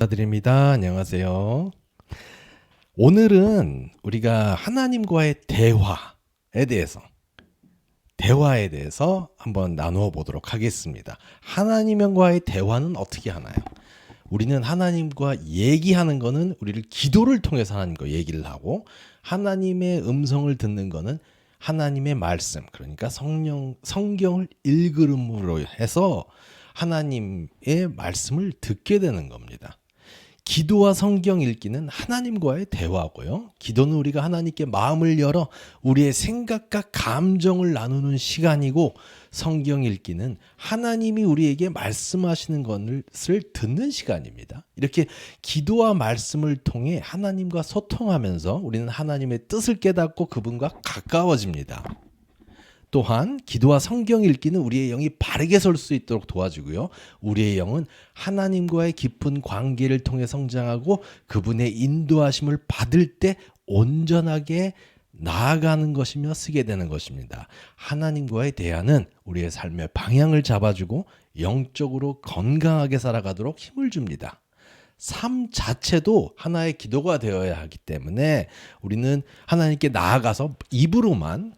감사드립니다. 안녕하세요. 오늘은 우리가 하나님과의 대화에 대해서 한번 나누어 보도록 하겠습니다. 하나님과의 대화는 어떻게 하나요? 우리는 하나님과 얘기하는 거는 우리를 기도를 통해서 하나님과 얘기를 하고, 하나님의 음성을 듣는 거는 하나님의 말씀, 그러니까 성경을 읽음으로 해서 하나님의 말씀을 듣게 되는 겁니다. 기도와 성경 읽기는 하나님과의 대화고요. 기도는 우리가 하나님께 마음을 열어 우리의 생각과 감정을 나누는 시간이고, 성경 읽기는 하나님이 우리에게 말씀하시는 것을 듣는 시간입니다. 이렇게 기도와 말씀을 통해 하나님과 소통하면서 우리는 하나님의 뜻을 깨닫고 그분과 가까워집니다. 또한 기도와 성경 읽기는 우리의 영이 바르게 설 수 있도록 도와주고요. 우리의 영은 하나님과의 깊은 관계를 통해 성장하고 그분의 인도하심을 받을 때 온전하게 나아가는 것이며 쓰게 되는 것입니다. 하나님과의 대화는 우리의 삶의 방향을 잡아주고 영적으로 건강하게 살아가도록 힘을 줍니다. 삶 자체도 하나의 기도가 되어야 하기 때문에 우리는 하나님께 나아가서 입으로만,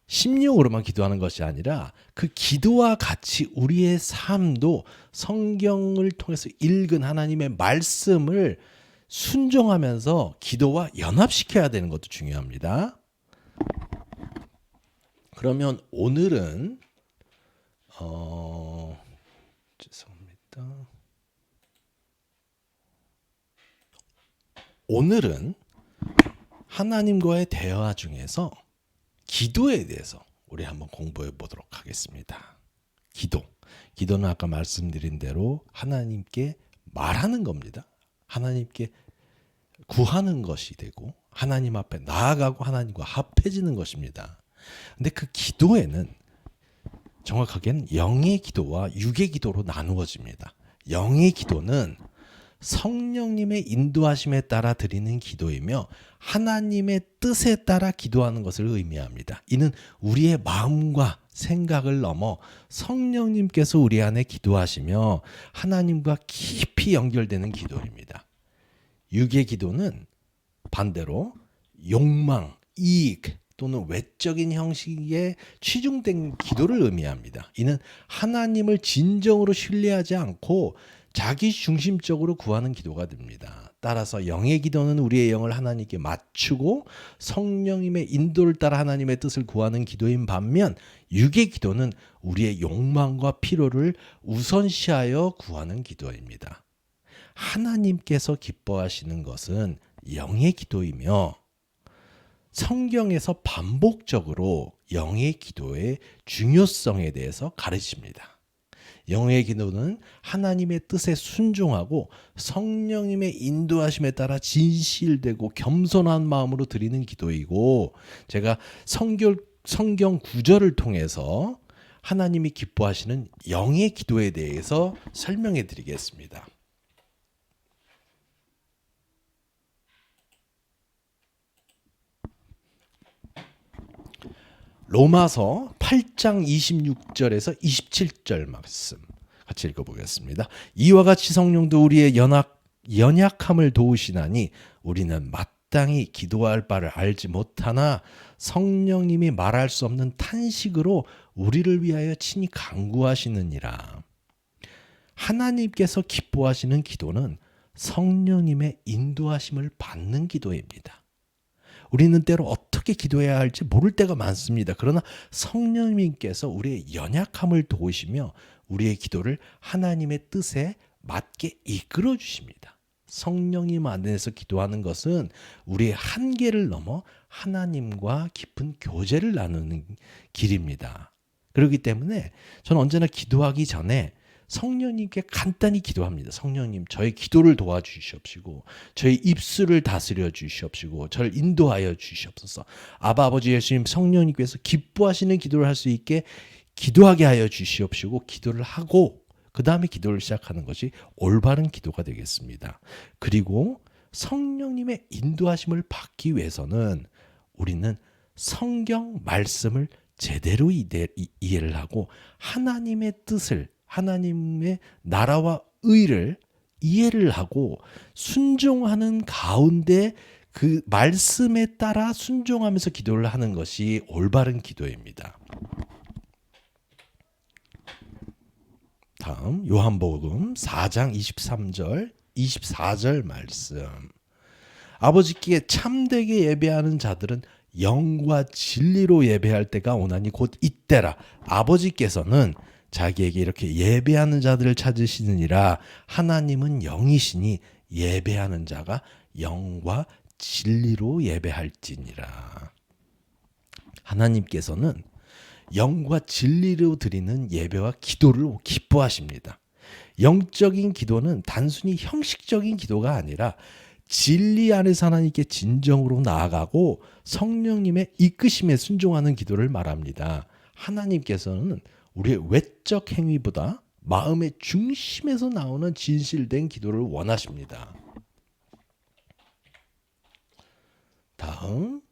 심령으로만 기도하는 것이 아니라 그 기도와 같이 우리의 삶도 성경을 통해서 읽은 하나님의 말씀을 순종하면서 기도와 연합시켜야 되는 것도 중요합니다. 그러면 오늘은 죄송합니다. 오늘은 하나님과의 대화 중에서 기도에 대해서 우리 한번 공부해 보도록 하겠습니다. 기도는 아까 말씀드린 대로 하나님께 말하는 겁니다. 하나님께 구하는 것이 되고 하나님 앞에 나아가고 하나님과 합해지는 것입니다. 근데 그 기도에는 정확하게는 영의 기도와 육의 기도로 나누어집니다. 영의 기도는 성령님의 인도하심에 따라 드리는 기도이며 하나님의 뜻에 따라 기도하는 것을 의미합니다. 이는 우리의 마음과 생각을 넘어 성령님께서 우리 안에 기도하시며 하나님과 깊이 연결되는 기도입니다. 육의 기도는 반대로 욕망, 이익 또는 외적인 형식의 치중된 기도를 의미합니다. 이는 하나님을 진정으로 신뢰하지 않고 자기 중심적으로 구하는 기도가 됩니다. 따라서 영의 기도는 우리의 영을 하나님께 맞추고 성령님의 인도를 따라 하나님의 뜻을 구하는 기도인 반면, 육의 기도는 우리의 욕망과 필요를 우선시하여 구하는 기도입니다. 하나님께서 기뻐하시는 것은 영의 기도이며 성경에서 반복적으로 영의 기도의 중요성에 대해서 가르칩니다. 영의 기도는 하나님의 뜻에 순종하고 성령님의 인도하심에 따라 진실되고 겸손한 마음으로 드리는 기도이고, 제가 성경 구절을 통해서 하나님이 기뻐하시는 영의 기도에 대해서 설명해 드리겠습니다. 로마서 8장 26절에서 27절 말씀 같이 읽어보겠습니다. 이와 같이 성령도 우리의 연약함을 도우시나니 우리는 마땅히 기도할 바를 알지 못하나 성령님이 말할 수 없는 탄식으로 우리를 위하여 친히 간구하시느니라. 하나님께서 기뻐하시는 기도는 성령님의 인도하심을 받는 기도입니다. 우리는 때로 어떻게 기도해야 할지 모를 때가 많습니다. 그러나 성령님께서 우리의 연약함을 도우시며 우리의 기도를 하나님의 뜻에 맞게 이끌어 주십니다. 성령님 안에서 기도하는 것은 우리의 한계를 넘어 하나님과 깊은 교제를 나누는 길입니다. 그렇기 때문에 저는 언제나 기도하기 전에 성령님께 간단히 기도합니다. 성령님, 저의 기도를 도와주시옵시고 저의 입술을 다스려 주시옵시고 저를 인도하여 주시옵소서. 아버지 예수님, 성령님께서 기뻐하시는 기도를 할 수 있게 기도하게 하여 주시옵시고 기도를 하고 그 다음에 기도를 시작하는 것이 올바른 기도가 되겠습니다. 그리고 성령님의 인도하심을 받기 위해서는 우리는 성경 말씀을 제대로 이해를 하고 하나님의 뜻을, 하나님의 나라와 의를 이해를 하고 순종하는 가운데 그 말씀에 따라 순종하면서 기도를 하는 것이 올바른 기도입니다. 다음 요한복음 4장 23절 24절 말씀. 아버지께 참되게 예배하는 자들은 영과 진리로 예배할 때가 오나니 곧 이때라. 아버지께서는 자기에게 이렇게 예배하는 자들을 찾으시느니라. 하나님은 영이시니 예배하는 자가 영과 진리로 예배할지니라. 하나님께서는 영과 진리로 드리는 예배와 기도를 기뻐하십니다. 영적인 기도는 단순히 형식적인 기도가 아니라 진리 안에서 하나님께 진정으로 나아가고 성령님의 이끄심에 순종하는 기도를 말합니다. 하나님께서는 우리의 외적 행위보다 마음의 중심에서 나오는 진실된 기도를 원하십니다. 다음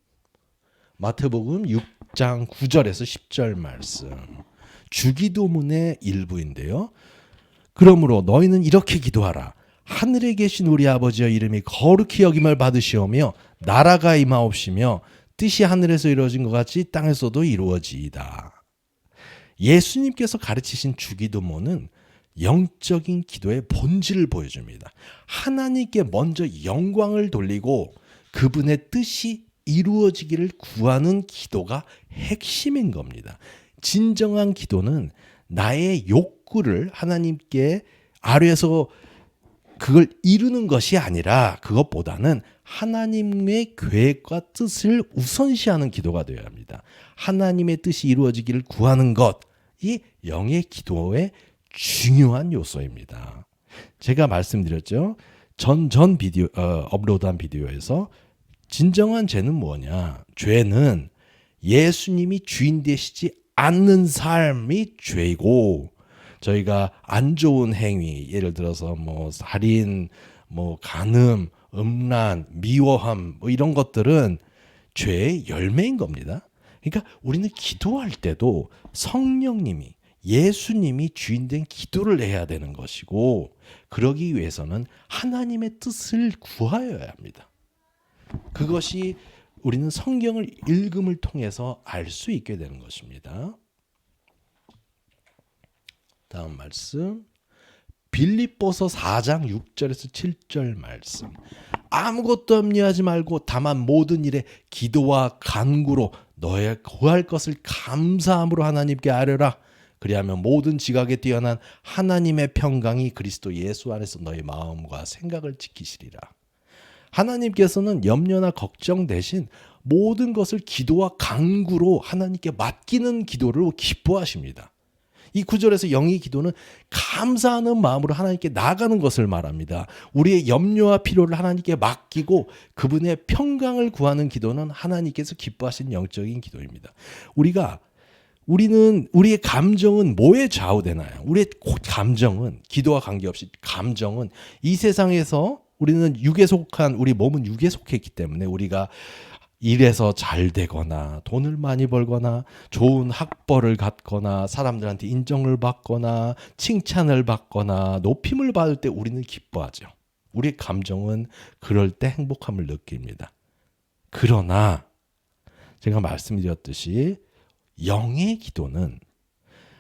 마태복음 6장 9절에서 10절 말씀. 주기도문의 일부인데요. 그러므로 너희는 이렇게 기도하라. 하늘에 계신 우리 아버지여 이름이 거룩히 여김을 받으시오며 나라가 임하옵시며 뜻이 하늘에서 이루어진 것 같이 땅에서도 이루어지이다. 예수님께서 가르치신 주기도문은 영적인 기도의 본질을 보여줍니다. 하나님께 먼저 영광을 돌리고 그분의 뜻이 이루어지기를 구하는 기도가 핵심인 겁니다. 진정한 기도는 나의 욕구를 하나님께 아뢰서 그걸 이루는 것이 아니라 그것보다는 하나님의 계획과 뜻을 우선시하는 기도가 되어야 합니다. 하나님의 뜻이 이루어지기를 구하는 것이 영의 기도의 중요한 요소입니다. 제가 말씀드렸죠. 전 비디오 업로드한 비디오에서 진정한 죄는 뭐냐? 죄는 예수님이 주인 되시지 않는 삶이 죄이고 저희가 안 좋은 행위, 예를 들어서 뭐 살인, 뭐 간음, 음란, 미워함 뭐 이런 것들은 죄의 열매인 겁니다. 그러니까 우리는 기도할 때도 성령님이 예수님이 주인된 기도를 해야 되는 것이고 그러기 위해서는 하나님의 뜻을 구하여야 합니다. 그것이 우리는 성경을 읽음을 통해서 알 수 있게 되는 것입니다. 다음 말씀 빌립보서 4장 6절에서 7절 말씀. 아무것도 염려하지 말고 다만 모든 일에 기도와 간구로 너의 구할 것을 감사함으로 하나님께 아뢰라. 그리하면 모든 지각에 뛰어난 하나님의 평강이 그리스도 예수 안에서 너의 마음과 생각을 지키시리라. 하나님께서는 염려나 걱정 대신 모든 것을 기도와 간구로 하나님께 맡기는 기도를 기뻐하십니다. 이 구절에서 영의 기도는 감사하는 마음으로 하나님께 나아가는 것을 말합니다. 우리의 염려와 필요를 하나님께 맡기고 그분의 평강을 구하는 기도는 하나님께서 기뻐하시는 영적인 기도입니다. 우리의 감정은 뭐에 좌우되나요? 우리의 감정은 기도와 관계없이 감정은 이 세상에서 우리는 육에 속한 우리 몸은 육에 속했기 때문에 우리가 일에서 잘 되거나 돈을 많이 벌거나 좋은 학벌을 갖거나 사람들한테 인정을 받거나 칭찬을 받거나 높임을 받을 때 우리는 기뻐하죠. 우리의 감정은 그럴 때 행복함을 느낍니다. 그러나 제가 말씀드렸듯이 영의 기도는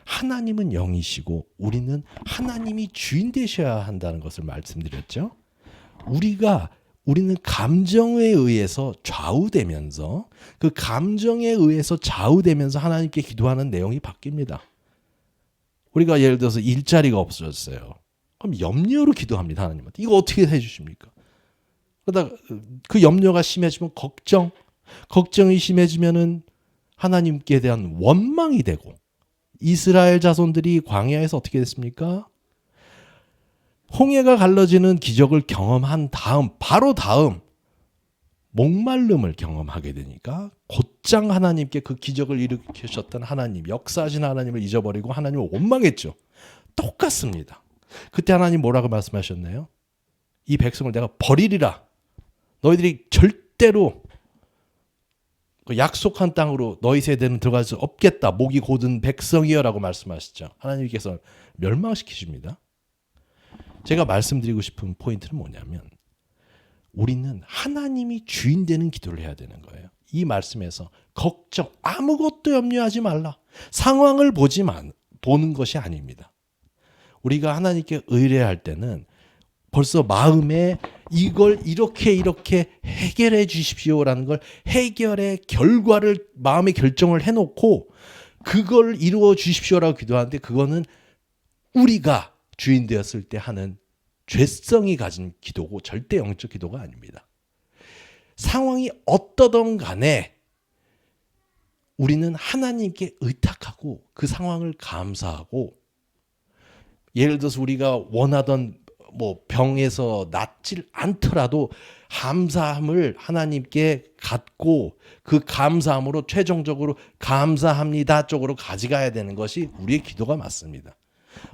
하나님은 영이시고 우리는 하나님이 주인 되셔야 한다는 것을 말씀드렸죠. 우리는 감정에 의해서 좌우되면서 그 감정에 의해서 좌우되면서 하나님께 기도하는 내용이 바뀝니다. 우리가 예를 들어서 일자리가 없어졌어요. 그럼 염려로 기도합니다. 하나님한테. 이거 어떻게 해주십니까? 그러다가 그 염려가 심해지면 걱정이 심해지면은 하나님께 대한 원망이 되고 이스라엘 자손들이 광야에서 어떻게 됐습니까? 홍해가 갈라지는 기적을 경험한 바로 다음 목마름을 경험하게 되니까 곧장 하나님께 그 기적을 일으키셨던 하나님, 역사하신 하나님을 잊어버리고 하나님을 원망했죠. 똑같습니다. 그때 하나님 뭐라고 말씀하셨나요? 이 백성을 내가 버리리라. 너희들이 절대로 그 약속한 땅으로 너희 세대는 들어갈 수 없겠다. 목이 곧은 백성이여 라고 말씀하시죠. 하나님께서 멸망시키십니다. 제가 말씀드리고 싶은 포인트는 뭐냐면 우리는 하나님이 주인 되는 기도를 해야 되는 거예요. 이 말씀에서 걱정, 아무것도 염려하지 말라. 상황을 보는 것이 아닙니다. 우리가 하나님께 의뢰할 때는 벌써 마음에 이걸 이렇게 해결해 주십시오라는 걸 해결의 결과를 마음에 결정을 해놓고 그걸 이루어 주십시오라고 기도하는데 그거는 우리가 주인 되었을 때 하는 죄성이 가진 기도고 절대 영적 기도가 아닙니다. 상황이 어떠든 간에 우리는 하나님께 의탁하고 그 상황을 감사하고 예를 들어서 우리가 원하던 병에서 낫질 않더라도 감사함을 하나님께 갖고 그 감사함으로 최종적으로 감사합니다 쪽으로 가져가야 되는 것이 우리의 기도가 맞습니다.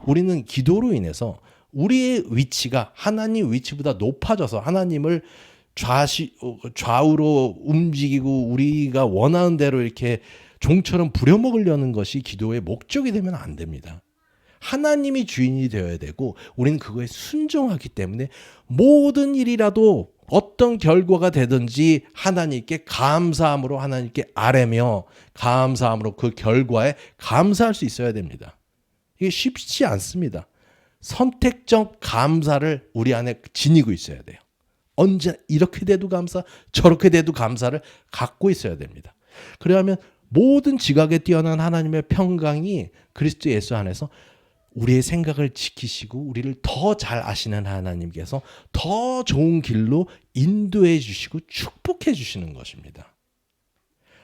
우리는 기도로 인해서 우리의 위치가 하나님 위치보다 높아져서 하나님을 좌우로 움직이고 우리가 원하는 대로 이렇게 종처럼 부려먹으려는 것이 기도의 목적이 되면 안 됩니다. 하나님이 주인이 되어야 되고 우리는 그거에 순종하기 때문에 모든 일이라도 어떤 결과가 되든지 하나님께 감사함으로 하나님께 아뢰며 감사함으로 그 결과에 감사할 수 있어야 됩니다. 이게 쉽지 않습니다. 선택적 감사를 우리 안에 지니고 있어야 돼요. 언제 이렇게 돼도 감사, 저렇게 돼도 감사를 갖고 있어야 됩니다. 그러면 모든 지각에 뛰어난 하나님의 평강이 그리스도 예수 안에서 우리의 생각을 지키시고 우리를 더 잘 아시는 하나님께서 더 좋은 길로 인도해 주시고 축복해 주시는 것입니다.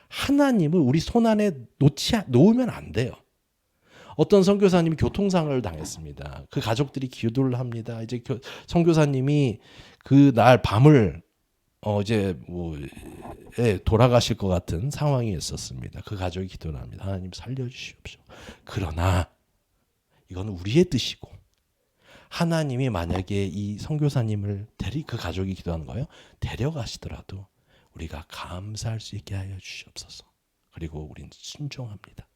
하나님을 우리 손 안에 놓으면 안 돼요. 어떤 선교사님이 교통사고를 당했습니다. 그 가족들이 기도를 합니다. 이제 선교사님이 그 날 밤을 돌아가실 것 같은 상황이 있었습니다. 그 가족이 기도를 합니다. 하나님 살려주시옵소서. 그러나 이건 우리의 뜻이고 하나님이 만약에 이 선교사님을 그 가족이 기도하는 거예요. 데려가시더라도 우리가 감사할 수 있게 하여 주시옵소서. 그리고 우리는 순종합니다.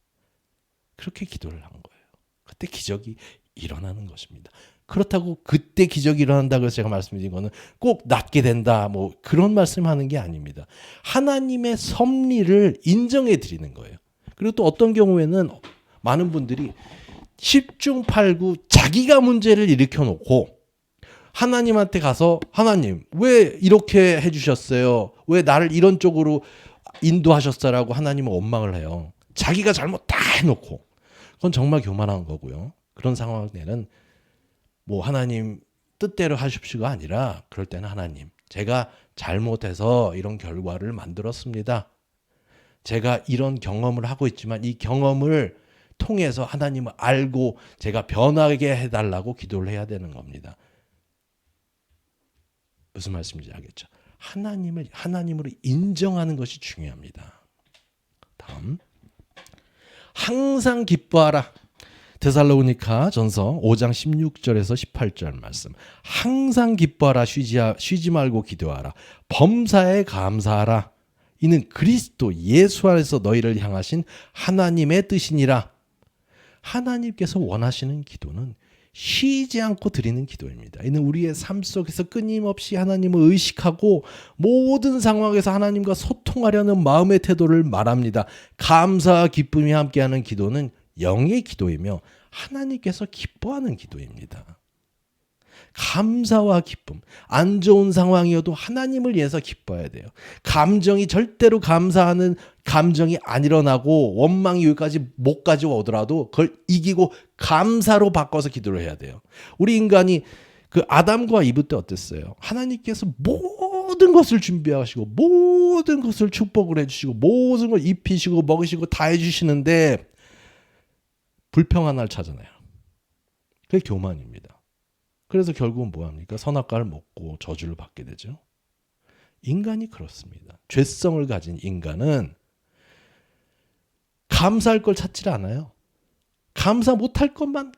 그렇게 기도를 한 거예요. 그때 기적이 일어나는 것입니다. 그렇다고 그때 기적이 일어난다고 해서 제가 말씀드린 거는 꼭 낫게 된다 그런 말씀하는 게 아닙니다. 하나님의 섭리를 인정해 드리는 거예요. 그리고 또 어떤 경우에는 많은 분들이 10중 8구 자기가 문제를 일으켜 놓고 하나님한테 가서 하나님 왜 이렇게 해주셨어요? 왜 나를 이런 쪽으로 인도하셨어라고 하나님은 원망을 해요. 자기가 잘못 다 해놓고 그건 정말 교만한 거고요. 그런 상황에는 하나님 뜻대로 하십시오가 아니라 그럴 때는 하나님 제가 잘못해서 이런 결과를 만들었습니다. 제가 이런 경험을 하고 있지만 이 경험을 통해서 하나님을 알고 제가 변하게 해달라고 기도를 해야 되는 겁니다. 무슨 말씀인지 알겠죠? 하나님으로 인정하는 것이 중요합니다. 다음 항상 기뻐하라. 데살로니가 전서 5장 16절에서 18절 말씀. 항상 기뻐하라. 쉬지 말고 기도하라. 범사에 감사하라. 이는 그리스도 예수 안에서 너희를 향하신 하나님의 뜻이니라. 하나님께서 원하시는 기도는 쉬지 않고 드리는 기도입니다. 이는 우리의 삶 속에서 끊임없이 하나님을 의식하고 모든 상황에서 하나님과 소통하려는 마음의 태도를 말합니다. 감사와 기쁨이 함께하는 기도는 영의 기도이며 하나님께서 기뻐하는 기도입니다. 감사와 기쁨, 안 좋은 상황이어도 하나님을 위해서 기뻐해야 돼요. 감정이 절대로 감사하는 감정이 안 일어나고 원망이 여기까지 목까지 오더라도 그걸 이기고 감사로 바꿔서 기도를 해야 돼요. 우리 인간이 그 아담과 이브 때 어땠어요? 하나님께서 모든 것을 준비하시고 모든 것을 축복을 해주시고 모든 걸 입히시고 먹이시고 다 해주시는데 불평한 날 찾아내요. 그게 교만입니다. 그래서 결국은 뭐합니까? 선악과를 먹고 저주를 받게 되죠. 인간이 그렇습니다. 죄성을 가진 인간은 감사할 걸 찾질 않아요. 감사 못할 것만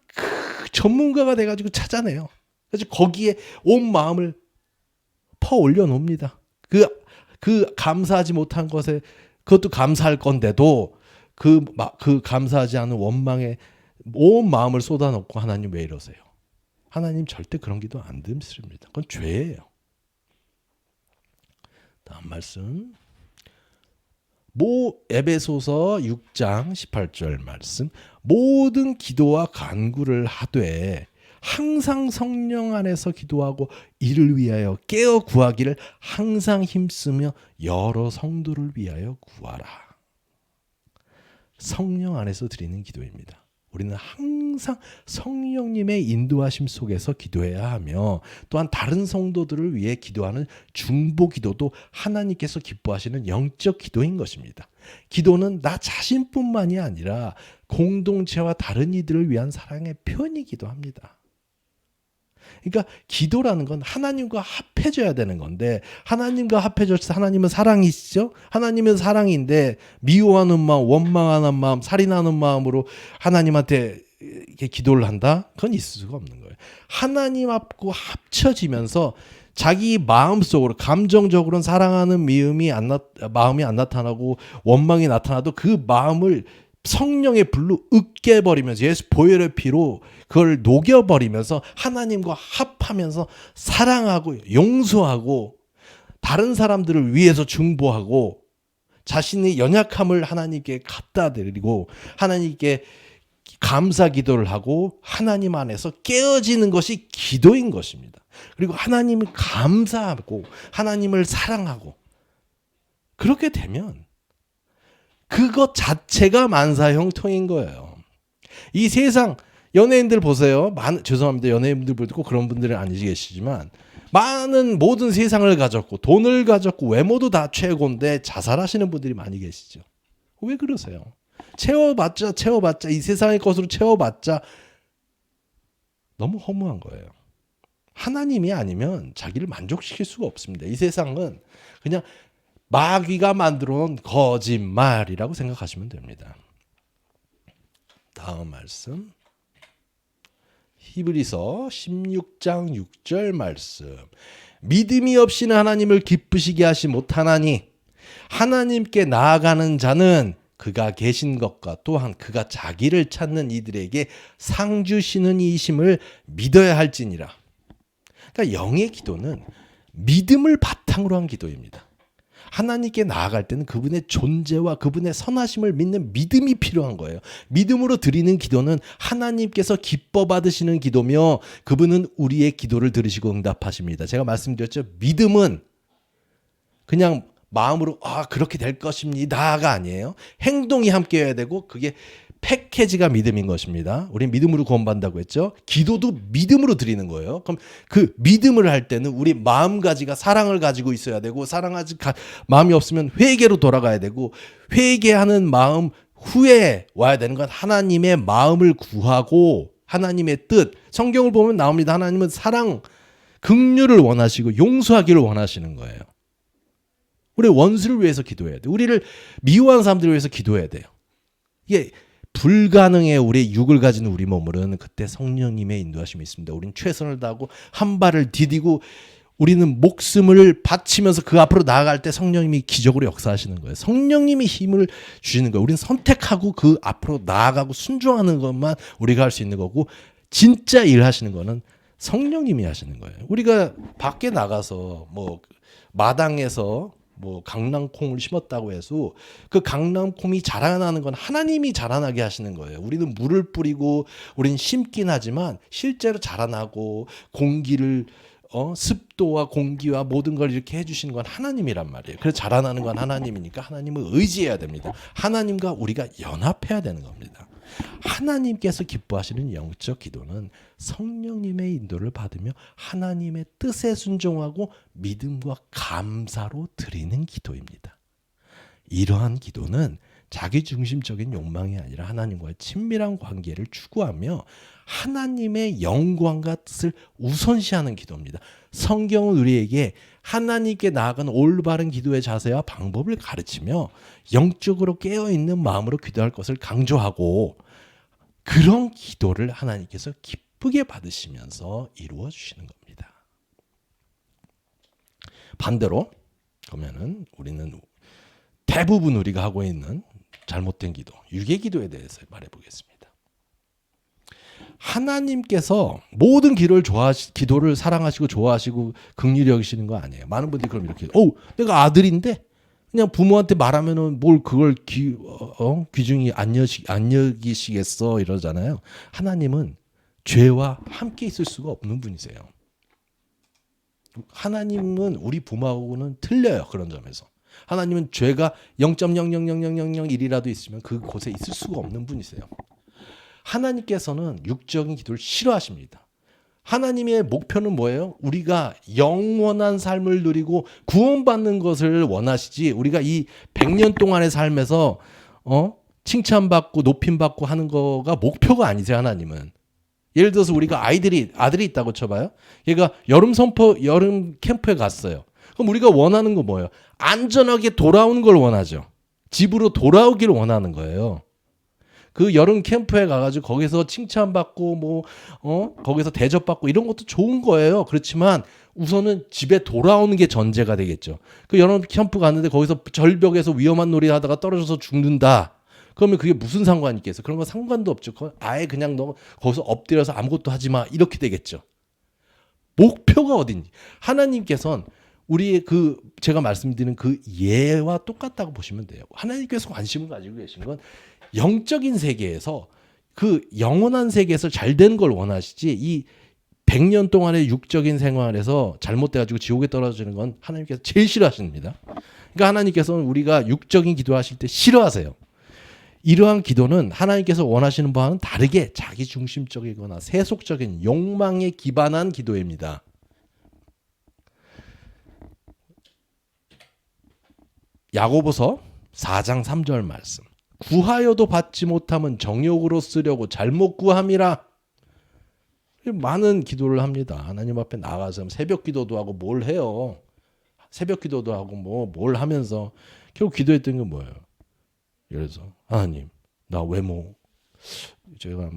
전문가가 돼가지고 찾아내요. 그래서 거기에 온 마음을 퍼 올려놓습니다. 그 감사하지 못한 것에 그것도 감사할 건데도 그 감사하지 않은 원망에 온 마음을 쏟아놓고 하나님 왜 이러세요? 하나님 절대 그런 기도 안 듣습니다. 그건 죄예요. 다음 말씀. 에베소서 6장 18절 말씀. 모든 기도와 간구를 하되 항상 성령 안에서 기도하고 이를 위하여 깨어 구하기를 항상 힘쓰며 여러 성도를 위하여 구하라. 성령 안에서 드리는 기도입니다. 우리는 항상 성령님의 인도하심 속에서 기도해야 하며, 또한 다른 성도들을 위해 기도하는 중보 기도도 하나님께서 기뻐하시는 영적 기도인 것입니다. 기도는 나 자신뿐만이 아니라 공동체와 다른 이들을 위한 사랑의 표현이기도 합니다. 그러니까 기도라는 건 하나님과 합해져야 되는 건데, 하나님과 합해져서 하나님은 사랑이시죠? 하나님은 사랑인데 미워하는 마음, 원망하는 마음, 살인하는 마음으로 하나님한테 이렇게 기도를 한다? 그건 있을 수가 없는 거예요. 하나님 앞과 합쳐지면서 자기 마음속으로 감정적으로는 사랑하는 마음이 안 나타나고 원망이 나타나도 그 마음을 성령의 불로 으깨버리면서 예수 보혈의 피로 그걸 녹여버리면서 하나님과 합하면서 사랑하고 용서하고 다른 사람들을 위해서 중보하고 자신의 연약함을 하나님께 갖다 드리고 하나님께 감사 기도를 하고 하나님 안에서 깨어지는 것이 기도인 것입니다. 그리고 하나님을 감사하고 하나님을 사랑하고 그렇게 되면 그것 자체가 만사형통인 거예요. 이 세상 연예인들 보세요. 죄송합니다. 연예인들 보고 그런 분들은 아니지 계시지만 많은 모든 세상을 가졌고 돈을 가졌고 외모도 다 최고인데 자살하시는 분들이 많이 계시죠. 왜 그러세요? 채워봤자 이 세상의 것으로 채워봤자 너무 허무한 거예요. 하나님이 아니면 자기를 만족시킬 수가 없습니다. 이 세상은 그냥 마귀가 만들어놓은 거짓말이라고 생각하시면 됩니다. 다음 말씀. 히브리서 16장 6절 말씀. 믿음이 없이는 하나님을 기쁘시게 하시 못하나니 하나님께 나아가는 자는 그가 계신 것과 또한 그가 자기를 찾는 이들에게 상 주시는 이심을 믿어야 할지니라. 그러니까 영의 기도는 믿음을 바탕으로 한 기도입니다. 하나님께 나아갈 때는 그분의 존재와 그분의 선하심을 믿는 믿음이 필요한 거예요. 믿음으로 드리는 기도는 하나님께서 기뻐 받으시는 기도며 그분은 우리의 기도를 들으시고 응답하십니다. 제가 말씀드렸죠. 믿음은 그냥 마음으로 그렇게 될 것입니다가 아니에요. 행동이 함께 해야 되고 그게 패키지가 믿음인 것입니다. 우리 믿음으로 구원받는다고 했죠. 기도도 믿음으로 드리는 거예요. 그럼 그 믿음을 할 때는 우리 마음가지가 사랑을 가지고 있어야 되고 마음이 없으면 회개로 돌아가야 되고 회개하는 마음 후에 와야 되는 건 하나님의 마음을 구하고 하나님의 뜻. 성경을 보면 나옵니다. 하나님은 사랑, 긍휼을 원하시고 용서하기를 원하시는 거예요. 우리 원수를 위해서 기도해야 돼요. 우리를 미워하는 사람들을 위해서 기도해야 돼요. 이게 불가능해. 우리 육을 가진 우리 몸으로는 그때 성령님의 인도하심이 있습니다. 우리는 최선을 다하고 한 발을 디디고 우리는 목숨을 바치면서 그 앞으로 나아갈 때 성령님이 기적으로 역사하시는 거예요. 성령님이 힘을 주시는 거예요. 우리는 선택하고 그 앞으로 나아가고 순종하는 것만 우리가 할 수 있는 거고 진짜 일하시는 거는 성령님이 하시는 거예요. 우리가 밖에 나가서 마당에서 강낭콩을 심었다고 해서 그 강낭콩이 자라나는 건 하나님이 자라나게 하시는 거예요. 우리는 물을 뿌리고 우리는 심긴 하지만 실제로 자라나고 공기를 습도와 공기와 모든 걸 이렇게 해주시는 건 하나님이란 말이에요. 그래서 자라나는 건 하나님이니까 하나님을 의지해야 됩니다. 하나님과 우리가 연합해야 되는 겁니다. 하나님께서 기뻐하시는 영적 기도는 성령님의 인도를 받으며 하나님의 뜻에 순종하고 믿음과 감사로 드리는 기도입니다. 이러한 기도는 자기중심적인 욕망이 아니라 하나님과의 친밀한 관계를 추구하며 하나님의 영광과 뜻을 우선시하는 기도입니다. 성경은 우리에게 하나님께 나아가는 올바른 기도의 자세와 방법을 가르치며 영적으로 깨어있는 마음으로 기도할 것을 강조하고 그런 기도를 하나님께서 기쁘게 받으시면서 이루어 주시는 겁니다. 반대로 그러면은 우리는 대부분 우리가 하고 있는 잘못된 기도, 유괴 기도에 대해서 말해 보겠습니다. 하나님께서 모든 기도를 사랑하시고 좋아하시고 긍휼히 여기시는 거 아니에요. 많은 분들이 그럼 이렇게, 내가 아들인데 그냥 부모한테 말하면은 뭘 그걸 귀중히 안 여기시겠어 이러잖아요. 하나님은 죄와 함께 있을 수가 없는 분이세요. 하나님은 우리 부모하고는 틀려요. 그런 점에서. 하나님은 죄가 0.0000001이라도 있으면 그곳에 있을 수가 없는 분이세요. 하나님께서는 육적인 기도를 싫어하십니다. 하나님의 목표는 뭐예요? 우리가 영원한 삶을 누리고 구원받는 것을 원하시지, 우리가 이 100년 동안의 삶에서 칭찬받고 높임받고 하는 거가 목표가 아니세요. 하나님은. 예를 들어서 우리가 아들이 있다고 쳐봐요. 얘가 여름 캠프에 갔어요. 그럼 우리가 원하는 거 뭐예요? 안전하게 돌아오는 걸 원하죠. 집으로 돌아오기를 원하는 거예요. 그 여름 캠프에 가가지고 거기서 칭찬받고 거기서 대접받고 이런 것도 좋은 거예요. 그렇지만 우선은 집에 돌아오는 게 전제가 되겠죠. 그 여름 캠프 갔는데 거기서 절벽에서 위험한 놀이 하다가 떨어져서 죽는다. 그러면 그게 무슨 상관이 있겠어요? 그런 건 상관도 없죠. 아예 그냥 너 거기서 엎드려서 아무것도 하지 마. 이렇게 되겠죠. 목표가 어딘지. 하나님께서는 우리의 제가 말씀드리는 그 예와 똑같다고 보시면 돼요. 하나님께서 관심을 가지고 계신 건 영적인 세계에서 그 영원한 세계에서 잘 되는 걸 원하시지, 이 100년 동안의 육적인 생활에서 잘못돼가지고 지옥에 떨어지는 건 하나님께서 제일 싫어하십니다. 그러니까 하나님께서는 우리가 육적인 기도하실 때 싫어하세요. 이러한 기도는 하나님께서 원하시는 바와는 다르게 자기중심적이거나 세속적인 욕망에 기반한 기도입니다. 야고보서 4장 3절 말씀. 구하여도 받지 못하면 정욕으로 쓰려고 잘못 구함이라. 많은 기도를 합니다. 하나님 앞에 나가서 새벽 기도도 하고 뭘 해요. 새벽 기도도 하고 뭘 하면서 결국 기도했던 게 뭐예요? 예를 들어서 하나님, 나 외모 제가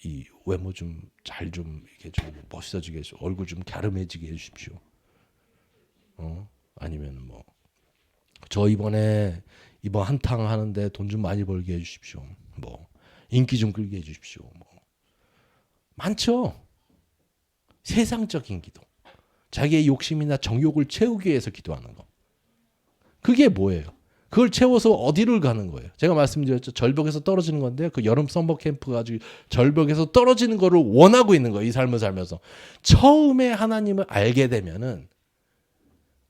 이 외모 좀 잘 좀 이렇게 좀 멋있어지게 해주십시오. 얼굴 좀 갸름해지게 해주십시오. 아니면 저 이번 한탕 하는데 돈 좀 많이 벌게 해주십시오. 인기 좀 끌게 해주십시오. 많죠. 세상적인 기도. 자기의 욕심이나 정욕을 채우기 위해서 기도하는 거. 그게 뭐예요? 그걸 채워서 어디를 가는 거예요? 제가 말씀드렸죠. 절벽에서 떨어지는 건데, 그 여름 서머 캠프 가지고 절벽에서 떨어지는 거를 원하고 있는 거예요. 이 삶을 살면서. 처음에 하나님을 알게 되면은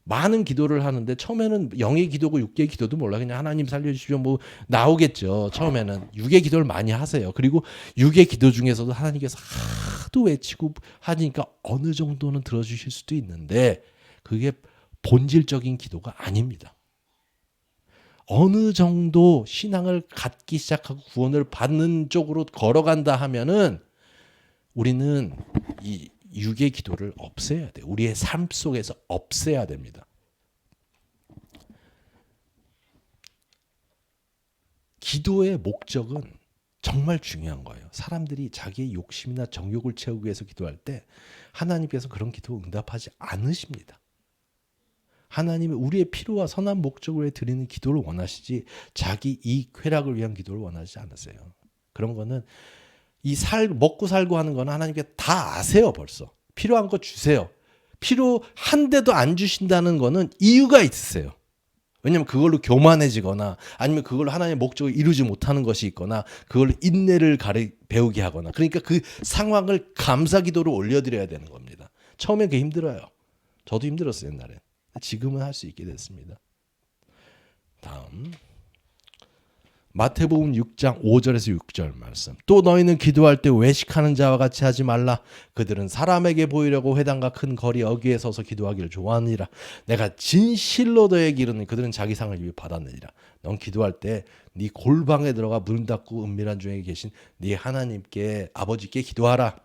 많은 기도를 하는데, 처음에는 영의 기도고 육의 기도도 몰라. 그냥 하나님 살려주십시오 나오겠죠. 처음에는 육의 기도를 많이 하세요. 그리고 육의 기도 중에서도 하나님께서 하도 외치고 하니까 어느 정도는 들어주실 수도 있는데, 그게 본질적인 기도가 아닙니다. 어느 정도 신앙을 갖기 시작하고 구원을 받는 쪽으로 걸어간다 하면은 우리는 이 육의 기도를 없애야 돼요. 우리의 삶 속에서 없애야 됩니다. 기도의 목적은 정말 중요한 거예요. 사람들이 자기의 욕심이나 정욕을 채우기 위해서 기도할 때 하나님께서 그런 기도 응답하지 않으십니다. 하나님은 우리의 필요와 선한 목적을 위해 드리는 기도를 원하시지, 자기 이익 쾌락을 위한 기도를 원하지 않으세요. 그런 거는 먹고 살고 하는 거는 하나님께 다 아세요. 벌써 필요한 거 주세요. 필요한데도 안 주신다는 거는 이유가 있으세요. 왜냐하면 그걸로 교만해지거나, 아니면 그걸로 하나님의 목적을 이루지 못하는 것이 있거나, 그걸로 인내를 배우게 하거나, 그러니까 그 상황을 감사기도로 올려드려야 되는 겁니다. 처음엔 그게 힘들어요. 저도 힘들었어요, 옛날에. 지금은 할 수 있게 됐습니다. 다음 마태복음 6장 5절에서 6절 말씀. 또 너희는 기도할 때 외식하는 자와 같이 하지 말라. 그들은 사람에게 보이려고 회당과 큰 거리 어귀에 서서 기도하기를 좋아하느니라. 내가 진실로 너에게 이르노니 그들은 자기 상을 입에 받았느니라. 넌 기도할 때 네 골방에 들어가 문 닫고 은밀한 중에 계신 네 하나님께, 아버지께 기도하라.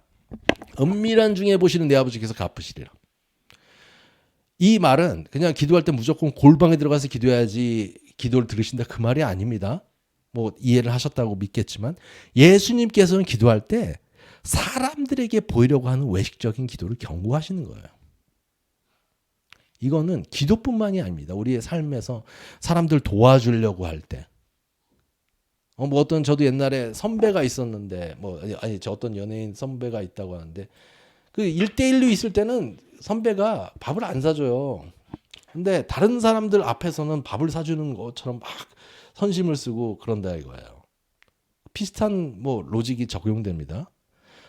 은밀한 중에 보시는 내 아버지께서 갚으시리라. 이 말은 그냥 기도할 때 무조건 골방에 들어가서 기도해야지 기도를 들으신다, 그 말이 아닙니다. 이해를 하셨다고 믿겠지만, 예수님께서는 기도할 때 사람들에게 보이려고 하는 외식적인 기도를 경고하시는 거예요. 이거는 기도뿐만이 아닙니다. 우리의 삶에서 사람들 도와주려고 할 때, 뭐 어떤 저도 옛날에 선배가 있었는데 뭐 아니 저 어떤 연예인 선배가 있다고 하는데 그 1대1로 있을 때는 선배가 밥을 안 사줘요. 근데 다른 사람들 앞에서는 밥을 사주는 것처럼 막 선심을 쓰고 그런다 이거예요. 비슷한 뭐 로직이 적용됩니다.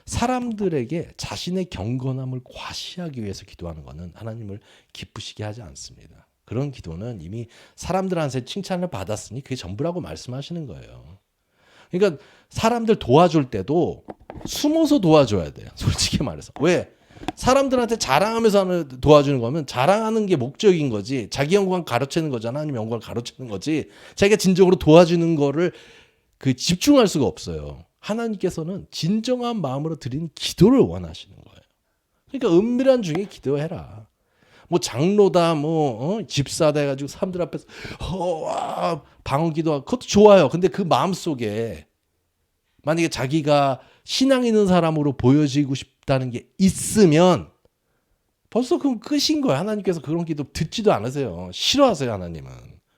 사람들에게 자신의 경건함을 과시하기 위해서 기도하는 것은 하나님을 기쁘시게 하지 않습니다. 그런 기도는 이미 사람들한테 칭찬을 받았으니 그게 전부라고 말씀하시는 거예요. 그러니까 사람들 도와줄 때도 숨어서 도와줘야 돼요. 솔직히 말해서. 왜? 사람들한테 자랑하면서 도와주는 거면 자랑하는 게 목적인 거지. 자기 영광 가로채는 거잖아. 아니면 영광을 가로채는 거지. 자기가 진정으로 도와주는 거를 집중할 수가 없어요. 하나님께서는 진정한 마음으로 드리는 기도를 원하시는 거예요. 그러니까 은밀한 중에 기도해라. 뭐 장로다, 집사다 해가지고 사람들 앞에서 방언 기도하고 그것도 좋아요. 근데 그 마음 속에 만약에 자기가 신앙 있는 사람으로 보여지고 싶다는 게 있으면 벌써 그건 끝인 거예요. 하나님께서 그런 기도 듣지도 않으세요. 싫어하세요. 하나님은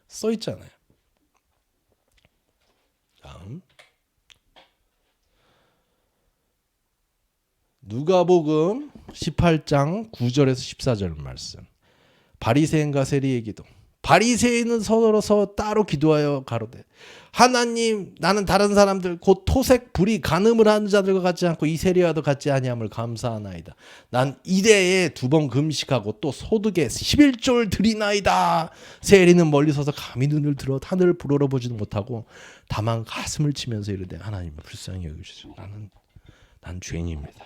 써 있잖아요. 다음 누가복음 18장 9절에서 14절 말씀. 바리새인과 세리의 기도. 바리새인은 서로서 따로 기도하여 가로되 하나님 나는 다른 사람들 곧 토색 불의 간음을 하는 자들과 같지 않고 이 세리와도 같지 아니함을 감사하나이다. 난 이대에 2번 금식하고 또 소득에 11조를 드리나이다. 세리는 멀리 서서 감히 눈을 들어 하늘을 부러러보지도 못하고 다만 가슴을 치면서 이르되 하나님 불쌍히 여기시소. 난 죄인입니다.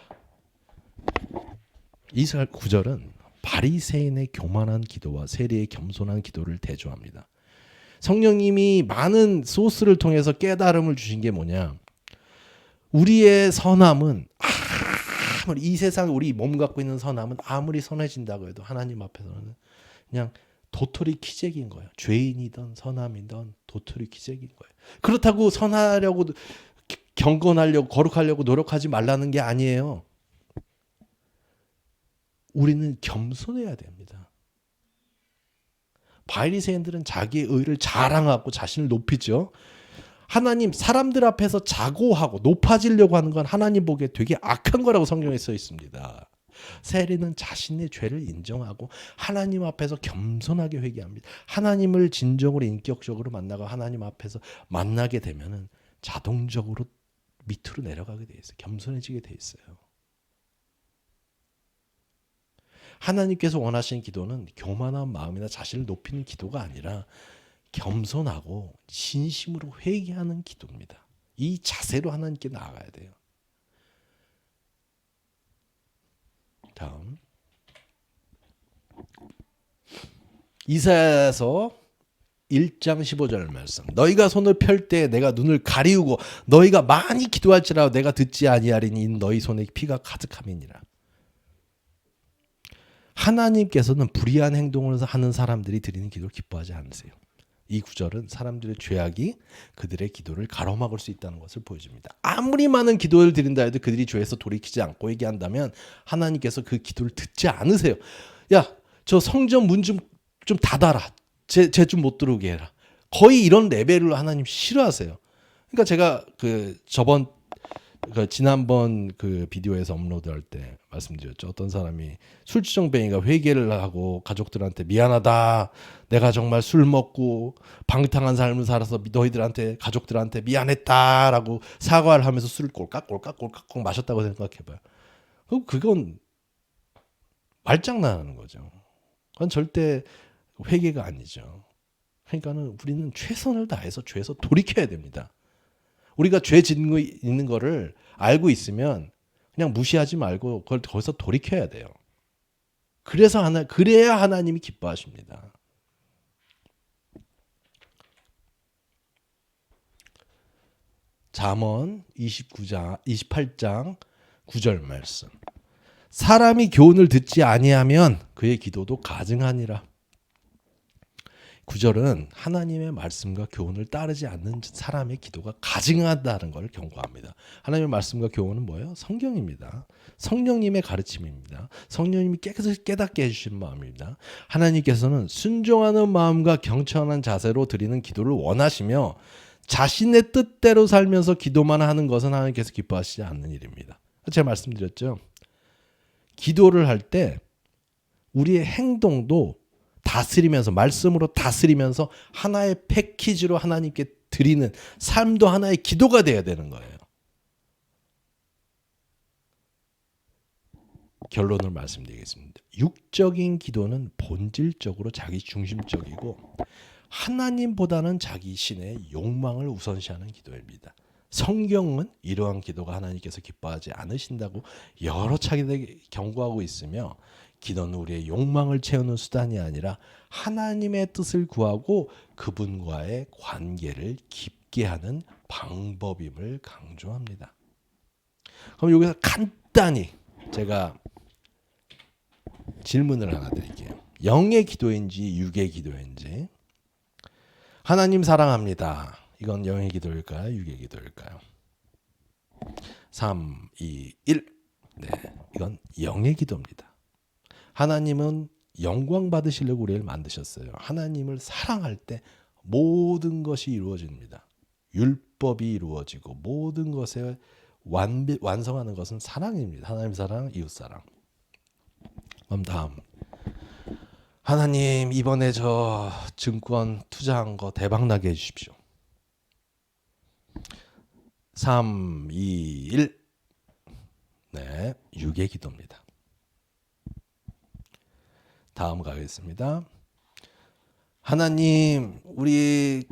이 구절은 바리새인의 교만한 기도와 세리의 겸손한 기도를 대조합니다. 성령님이 많은 소스를 통해서 깨달음을 주신 게 뭐냐? 우리의 선함은 아무리 이 세상 우리 몸 갖고 있는 선함은 아무리 선해진다고 해도 하나님 앞에서는 그냥 도토리 키재기인 거예요. 죄인이든 선함이든 도토리 키재기인 거예요. 그렇다고 선하려고 경건하려고 거룩하려고 노력하지 말라는 게 아니에요. 우리는 겸손해야 됩니다. 바리새인들은 자기의 의를 자랑하고 자신을 높이죠. 하나님 사람들 앞에서 자고하고 높아지려고 하는 건 하나님 보기에 되게 악한 거라고 성경에 써 있습니다. 세리는 자신의 죄를 인정하고 하나님 앞에서 겸손하게 회개합니다. 하나님을 진정으로 인격적으로 만나고 하나님 앞에서 만나게 되면은 자동적으로 밑으로 내려가게 돼 있어요. 겸손해지게 돼 있어요. 하나님께서 원하시는 기도는 교만한 마음이나 자신을 높이는 기도가 아니라 겸손하고 진심으로 회개하는 기도입니다. 이 자세로 하나님께 나아가야 돼요. 다음 이사야서 1장 15절 말씀. 너희가 손을 펼 때 내가 눈을 가리우고 너희가 많이 기도할지라도 내가 듣지 아니하리니 너희 손에 피가 가득함이니라. 하나님께서는 불의한 행동을 하는 사람들이 드리는 기도를 기뻐하지 않으세요. 이 구절은 사람들의 죄악이 그들의 기도를 가로막을 수 있다는 것을 보여줍니다. 아무리 많은 기도를 드린다 해도 그들이 죄에서 돌이키지 않고 얘기한다면 하나님께서 그 기도를 듣지 않으세요. 야, 저 성전 문 좀 닫아라. 쟤 좀 못 들어오게 해라. 거의 이런 레벨로 하나님 싫어하세요. 그러니까 제가 지난번 비디오에서 업로드할 때 말씀드렸죠. 어떤 사람이 술주정뱅이가 회개를 하고 가족들한테 미안하다. 내가 정말 술 먹고 방탕한 삶을 살아서 너희들한테 가족들한테 미안했다라고 사과를 하면서 술을 꼴깍꼴깍 마셨다고 생각해봐요. 그건 말장난하는 거죠. 그건 절대 회개가 아니죠. 그러니까는 우리는 최선을 다해서 죄에서 돌이켜야 됩니다. 우리가 죄 짓는 거 있는 거를 알고 있으면 그냥 무시하지 말고 그걸 거기서 돌이켜야 돼요. 그래야 하나님이 기뻐하십니다. 잠언 28장 9절 말씀. 사람이 교훈을 듣지 아니하면 그의 기도도 가증하니라. 9절은 하나님의 말씀과 교훈을 따르지 않는 사람의 기도가 가증하다는 걸 경고합니다. 하나님의 말씀과 교훈은 뭐예요? 성경입니다. 성령님의 가르침입니다. 성령님이 깨닫게 해주신 마음입니다. 하나님께서는 순종하는 마음과 경청하는 자세로 드리는 기도를 원하시며 자신의 뜻대로 살면서 기도만 하는 것은 하나님께서 기뻐하시지 않는 일입니다. 제가 말씀드렸죠. 기도를 할 때 우리의 행동도 다스리면서 말씀으로 다스리면서 하나의 패키지로 하나님께 드리는 삶도 하나의 기도가 되어야 되는 거예요. 결론을 말씀드리겠습니다. 육적인 기도는 본질적으로 자기 중심적이고 하나님보다는 자기 신의 욕망을 우선시하는 기도입니다. 성경은 이러한 기도가 하나님께서 기뻐하지 않으신다고 여러 차례 경고하고 있으며 기도는 우리의 욕망을 채우는 수단이 아니라 하나님의 뜻을 구하고 그분과의 관계를 깊게 하는 방법임을 강조합니다. 그럼 여기서 간단히 제가 질문을 하나 드릴게요. 영의 기도인지 육의 기도인지. 하나님 사랑합니다. 이건 영의 기도일까요? 육의 기도일까요? 3, 2, 1. 네, 이건 영의 기도입니다. 하나님은 영광 받으시려고 우리를 만드셨어요. 하나님을 사랑할 때 모든 것이 이루어집니다. 율법이 이루어지고 모든 것에 완성하는 것은 사랑입니다. 하나님 사랑, 이웃 사랑. 그럼 다음. 하나님 이번에 저 증권 투자한 거 대박 나게 해주십시오. 3, 2, 1. 네, 육의 기도입니다. 다음 가겠습니다. 하나님 우리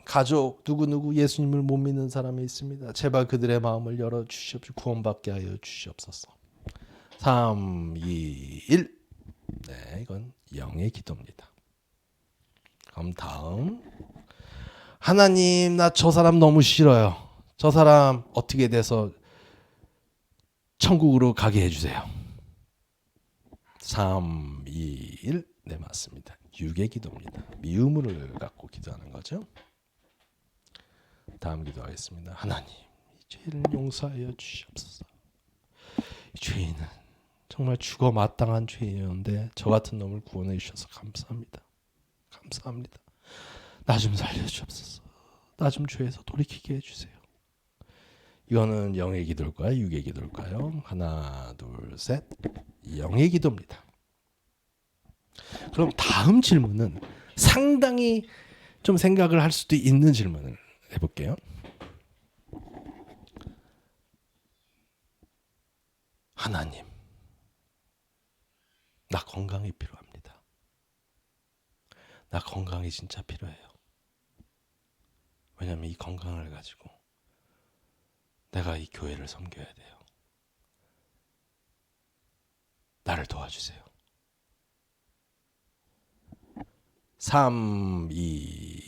가족 누구누구 예수님을 못 믿는 사람이 있습니다. 제발 그들의 마음을 열어주시옵시고 구원받게 하여 주시옵소서. 3, 2, 1. 네, 이건 영의 기도입니다. 그럼 다음. 하나님 나 저 사람 너무 싫어요. 저 사람 어떻게 돼서 천국으로 가게 해주세요. 3, 2, 1. 네, 맞습니다. 육의 기도입니다. 미움을 갖고 기도하는 거죠. 다음 기도하겠습니다. 하나님 이 죄를 용서하여 주시옵소서. 이 죄인은 정말 죽어 마땅한 죄인이었는데 저 같은 놈을 구원해 주셔서 감사합니다. 감사합니다. 나 좀 살려주옵소서. 나 좀 죄에서 돌이키게 해주세요. 이거는 영의 기도일까요? 육의 기도일까요? 하나, 둘, 셋. 영의 기도입니다. 그럼 다음 질문은 상당히 좀 생각을 할 수도 있는 질문을 해볼게요. 하나님, 나 건강이 필요합니다. 나 건강이 진짜 필요해요. 왜냐하면 이 건강을 가지고 내가 이 교회를 섬겨야 돼요. 나를 도와주세요. 3, 2,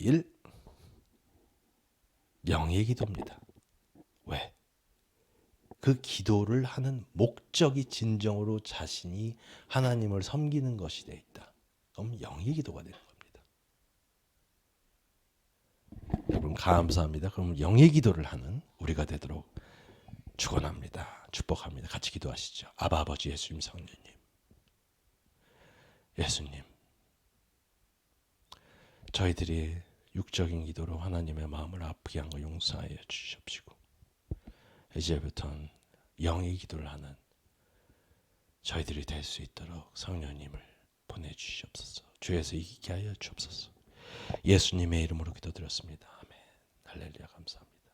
1. 영의 기도입니다. 왜? 그 기도를 하는 목적이 진정으로 자신이 하나님을 섬기는 것이 되어 있다. 그럼 영의 기도가 되는 겁니다. 여러분 감사합니다. 그럼 영의 기도를 하는 우리가 되도록 축원합니다. 축복합니다. 같이 기도하시죠. 아바 아버지 예수님 성령님. 예수님. 저희들이 육적인 기도로 하나님의 마음을 아프게 한 거 용서하여 주시옵시고 이제부터는 영의 기도를 하는 저희들이 될 수 있도록 성령님을 보내주시옵소서. 주에서 이기게 하여 주옵소서. 예수님의 이름으로 기도드렸습니다. 아멘. 할렐루야. 감사합니다.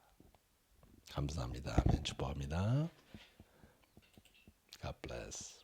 감사합니다. 아멘. 축복합니다. God bless.